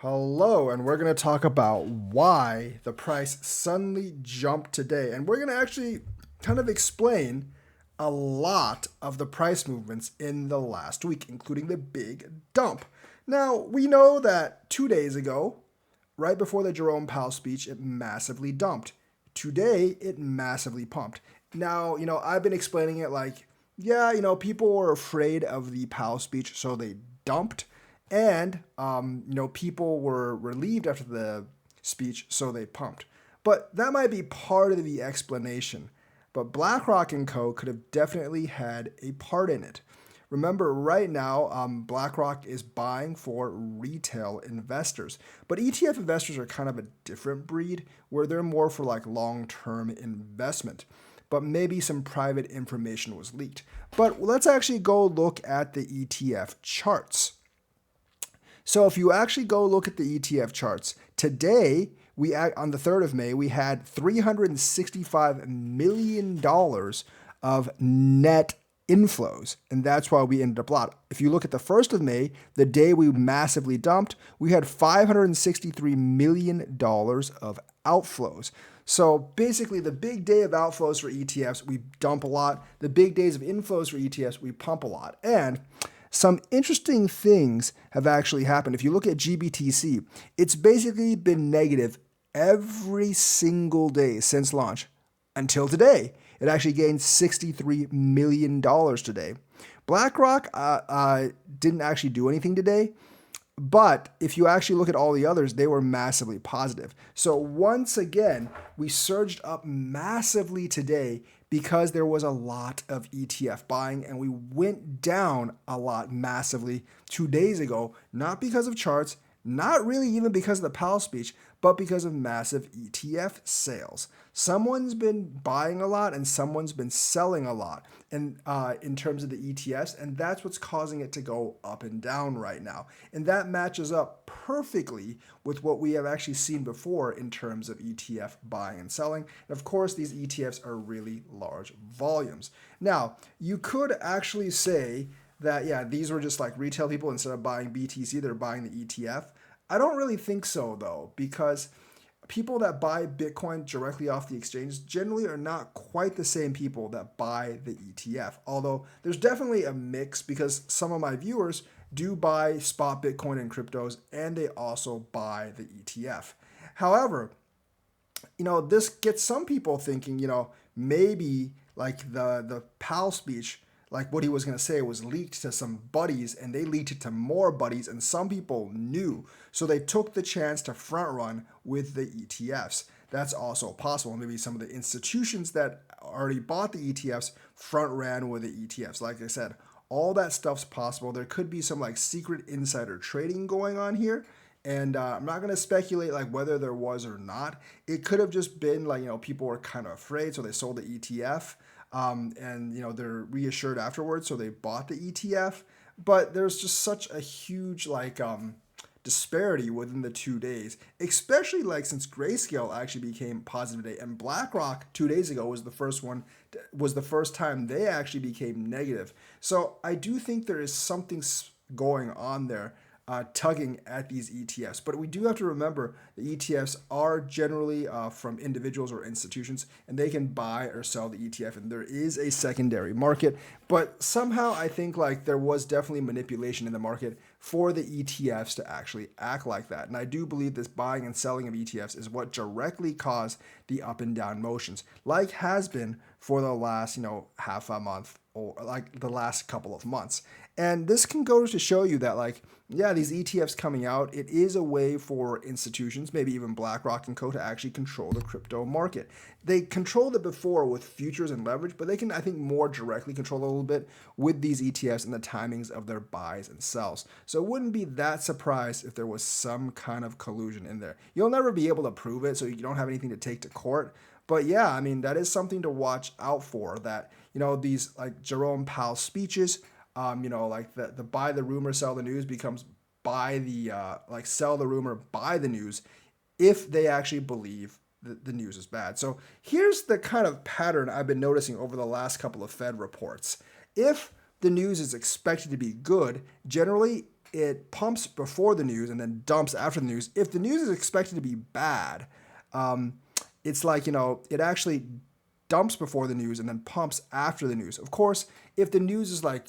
Hello, and we're going to talk about why the price suddenly jumped today. And we're going to actually kind of explain a lot of the price movements in the last week, including the big dump. Now, we know that 2 days ago, right before the Jerome Powell speech, it massively dumped. Today, it massively pumped. Now, I've been explaining it like, yeah, people were afraid of the Powell speech, so they dumped. And, people were relieved after the speech, so they pumped. But that might be part of the explanation. But BlackRock and Co. could have definitely had a part in it. Remember, right now, BlackRock is buying for retail investors. But ETF investors are kind of a different breed where they're more for like long term investment. But maybe some private information was leaked. But let's actually go look at the ETF charts. So if you actually go look at the ETF charts, today on the 3rd of May, we had $365 million of net inflows, and that's why we ended up a lot. If you look at the 1st of May, the day we massively dumped, we had $563 million of outflows. So basically, the big day of outflows for ETFs, we dump a lot. The big days of inflows for ETFs, we pump a lot. And some interesting things have actually happened. If you look at GBTC, it's basically been negative every single day since launch until today. It actually gained $63 million today. BlackRock didn't actually do anything today, but if you actually look at all the others, they were massively positive. So once again, we surged up massively today because there was a lot of ETF buying, and we went down a lot massively 2 days ago, not because of charts, not really even because of the Powell speech, but because of massive ETF sales. Someone's been buying a lot and someone's been selling a lot in terms of the ETFs, and that's what's causing it to go up and down right now. And that matches up perfectly with what we have actually seen before in terms of ETF buying and selling. And of course, these ETFs are really large volumes. Now, you could actually say that, yeah, these were just like retail people. Instead of buying BTC, they're buying the ETF. I don't really think so, though, because people that buy Bitcoin directly off the exchange generally are not quite the same people that buy the ETF. Although there's definitely a mix, because some of my viewers do buy spot Bitcoin and cryptos, and they also buy the ETF. However, this gets some people thinking, maybe like the Powell speech, like what he was going to say was leaked to some buddies, and they leaked it to more buddies, and some people knew. So they took the chance to front run with the ETFs. That's also possible. Maybe some of the institutions that already bought the ETFs front ran with the ETFs. Like I said, all that stuff's possible. There could be some like secret insider trading going on here. And I'm not going to speculate like whether there was or not. It could have just been like, people were kind of afraid, so they sold the ETF. And they're reassured afterwards, so they bought the ETF. But there's just such a huge disparity within the 2 days, especially like since Grayscale actually became positive today, and BlackRock 2 days ago was the first time they actually became negative. So I do think there is something going on there, tugging at these ETFs. But we do have to remember the ETFs are generally from individuals or institutions, and they can buy or sell the ETF, and there is a secondary market. But somehow I think like there was definitely manipulation in the market for the ETFs to actually act like that. And I do believe this buying and selling of ETFs is what directly caused the up and down motions, like has been for the last, half a month or like the last couple of months. And this can go to show you that like, yeah, these ETFs coming out, it is a way for institutions, maybe even BlackRock and Co., to actually control the crypto market. They controlled it before with futures and leverage, but they can, I think, more directly control it a little bit with these ETFs and the timings of their buys and sells. So it wouldn't be that surprised if there was some kind of collusion in there. You'll never be able to prove it, so you don't have anything to take to court. But yeah, I mean, that is something to watch out for, that, these like Jerome Powell speeches, like the buy the rumor, sell the news becomes buy the, like sell the rumor, buy the news, if they actually believe the news is bad. So here's the kind of pattern I've been noticing over the last couple of Fed reports. If the news is expected to be good, generally it pumps before the news and then dumps after the news. If the news is expected to be bad, um, it's like, it actually dumps before the news and then pumps after the news. Of course, if the news is like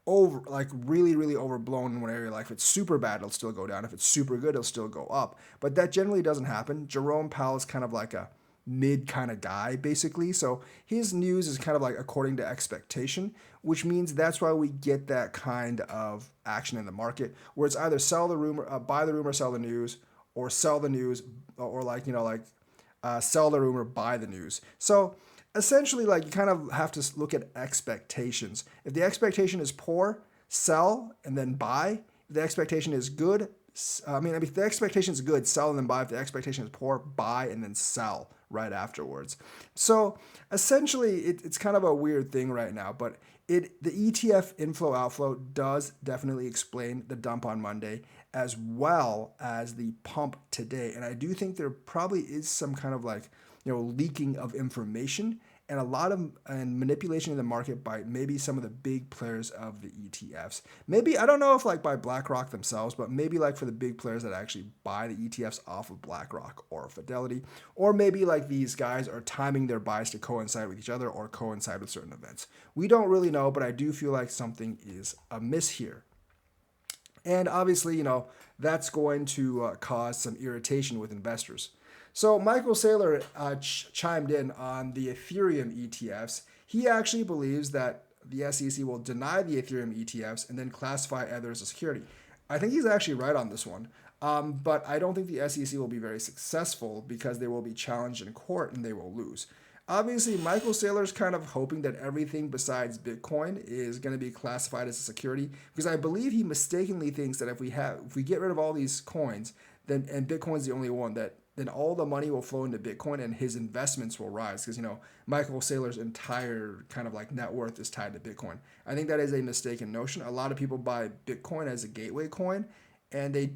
really, really overblown in one area, like if it's super bad, it'll still go down. If it's super good, it'll still go up. But that generally doesn't happen. Jerome Powell is kind of like a mid kind of guy, basically. So his news is kind of like according to expectation, which means that's why we get that kind of action in the market where it's either sell the rumor, buy the rumor, sell the news, or sell the news, or sell the rumor, buy the news. So essentially, like, you kind of have to look at expectations. If the expectation is poor, sell and then buy. If the expectation is good, if the expectation is good, sell and then buy. If the expectation is poor, buy and then sell right afterwards. So essentially, it's kind of a weird thing right now, but the ETF inflow outflow does definitely explain the dump on Monday as well as the pump today. And I do think there probably is some kind of leaking of information and a lot of manipulation in the market by maybe some of the big players of the ETFs. Maybe, I don't know if by BlackRock themselves, but maybe for the big players that actually buy the ETFs off of BlackRock or Fidelity, or maybe these guys are timing their buys to coincide with each other or coincide with certain events. We don't really know, but I do feel like something is amiss here. And obviously, that's going to cause some irritation with investors. So Michael Saylor chimed in on the Ethereum ETFs. He actually believes that the SEC will deny the Ethereum ETFs and then classify others as security. I think he's actually right on this one. But I don't think the SEC will be very successful because they will be challenged in court and they will lose. Obviously, Michael Saylor's kind of hoping that everything besides Bitcoin is going to be classified as a security, because I believe he mistakenly thinks that if we get rid of all these coins, and Bitcoin's the only one, then all the money will flow into Bitcoin and his investments will rise, because Michael Saylor's entire kind of net worth is tied to Bitcoin. I think that is a mistaken notion. A lot of people buy Bitcoin as a gateway coin, and they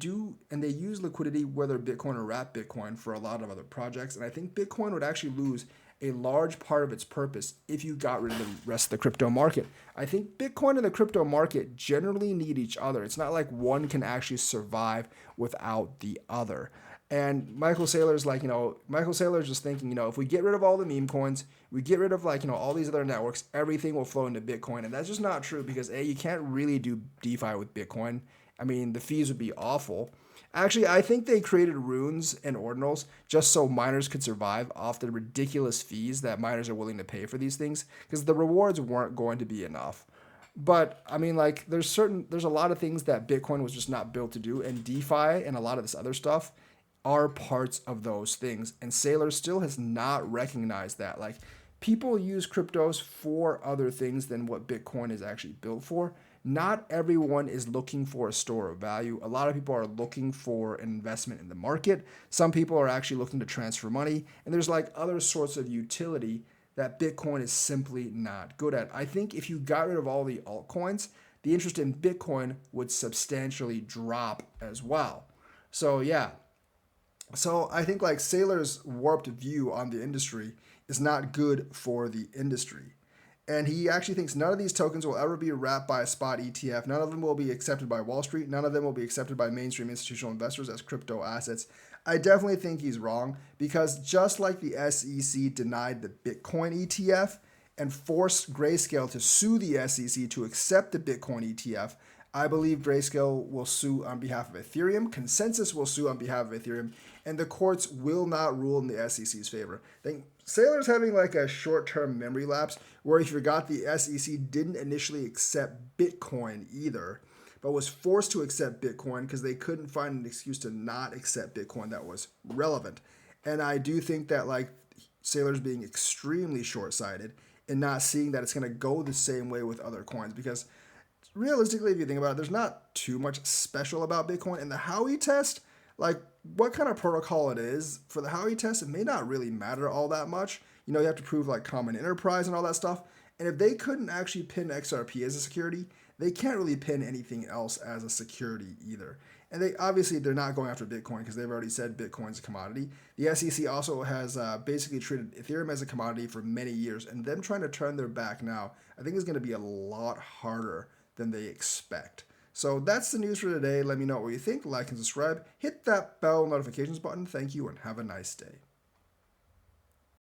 use liquidity, whether Bitcoin or wrap Bitcoin, for a lot of other projects. And I think Bitcoin would actually lose a large part of its purpose if you got rid of the rest of the crypto market. I think Bitcoin and the crypto market generally need each other. It's not like one can actually survive without the other. And Michael Saylor's just thinking, if we get rid of all the meme coins, we get rid of all these other networks, everything will flow into Bitcoin. And that's just not true, because you can't really do DeFi with Bitcoin. I mean, the fees would be awful. Actually, I think they created runes and ordinals just so miners could survive off the ridiculous fees that miners are willing to pay for these things, because the rewards weren't going to be enough. But I mean, there's a lot of things that Bitcoin was just not built to do, and DeFi and a lot of this other stuff are parts of those things. And Saylor still has not recognized that. People use cryptos for other things than what Bitcoin is actually built for. Not everyone is looking for a store of value. A lot of people are looking for an investment in the market. Some people are actually looking to transfer money. And there's other sorts of utility that Bitcoin is simply not good at. I think if you got rid of all the altcoins, the interest in Bitcoin would substantially drop as well. So yeah. So I think Saylor's warped view on the industry is not good for the industry. And he actually thinks none of these tokens will ever be wrapped by a spot ETF. None of them will be accepted by Wall Street. None of them will be accepted by mainstream institutional investors as crypto assets. I definitely think he's wrong, because just like the SEC denied the Bitcoin ETF and forced Grayscale to sue the SEC to accept the Bitcoin ETF, I believe Grayscale will sue on behalf of Ethereum. Consensus will sue on behalf of Ethereum, and the courts will not rule in the SEC's favor. I think Saylor's having a short-term memory lapse where he forgot the SEC didn't initially accept Bitcoin either, but was forced to accept Bitcoin because they couldn't find an excuse to not accept Bitcoin that was relevant. And I do think that Saylor's being extremely short-sighted and not seeing that it's going to go the same way with other coins, because realistically, if you think about it, there's not too much special about Bitcoin. And the Howey test, what kind of protocol it is for the Howey test, it may not really matter all that much. You have to prove common enterprise and all that stuff. And if they couldn't actually pin XRP as a security, they can't really pin anything else as a security either. And they're not going after Bitcoin because they've already said Bitcoin's a commodity. The SEC also has basically treated Ethereum as a commodity for many years, and them trying to turn their back now, I think is going to be a lot harder than they expect. So that's the news for today. Let me know what you think. Like and subscribe. Hit that bell notifications button. Thank you and have a nice day.